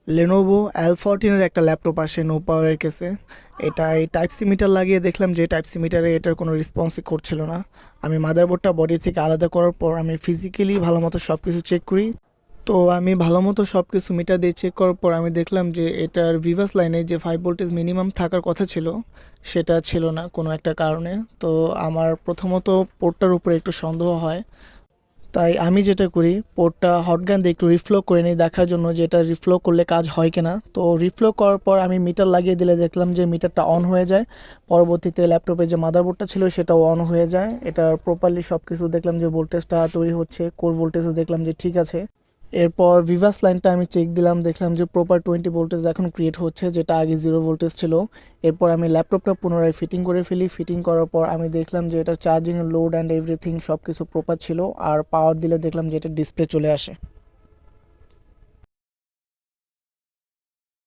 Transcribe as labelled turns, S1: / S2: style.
S1: Lenovo L14 এর একটা laptop আসে নো পাওয়ারের কেসে। এটা এই টাইপ সি মিটার লাগিয়ে দেখলাম যে টাইপ সি মিটারে এটার কোনো রেসপন্সই করছিল না। আমি মাদারবোর্ডটা বডি থেকে আলাদা করার পর আমি ফিজিক্যালি ভালো মতো সব কিছু চেক করি। তো আমি ভালো মতো সব কিছু মিটার দিয়ে চেক করার পর আমি দেখলাম যে এটার ভিভাস লাইনে যে 5 ভোল্টেজ মিনিমাম থাকার কথা ছিল সেটা ছিল না কোনো একটা কারণে। তো আমার প্রথমত পোর্টটার উপরে একটু সন্দেহ হয়। তাই আমি যেটা করি, পোর্টটা হট গান দিয়ে একটু রিফ্লো করে নিই দেখার জন্য যে এটা রিফ্লো করলে কাজ হয় কিনা। তো রিফ্লো করার পর আমি মিটার লাগিয়ে দিলে দেখলাম যে মিটারটা অন হয়ে যায়। পরবর্তীতে ল্যাপটপে যে মাদারবোর্ডটা ছিল সেটাও অন হয়ে যায়। এটা প্রপারলি সব কিছু দেখলাম যে ভোল্টেজটা তৈরি হচ্ছে, কোর ভোল্টেজও দেখলাম যে ঠিক আছে। এরপর ভিভাস লাইনটা আমি চেক দিলাম, দেখলাম যে প্রপার 20 ভোল্টেজ এখন ক্রিয়েট হচ্ছে, যেটা আগে 0 ভোল্টেজ ছিল। এরপর আমি ল্যাপটপটা পুনরায় ফিটিং করে ফেলি। ফিটিং করার পর আমি দেখলাম যে এটা চার্জিং লোড অ্যান্ড এভরিথিং সব কিছু প্রপার ছিল। আর পাওয়ার দিলে দেখলাম যে এটা ডিসপ্লে চলে আসে।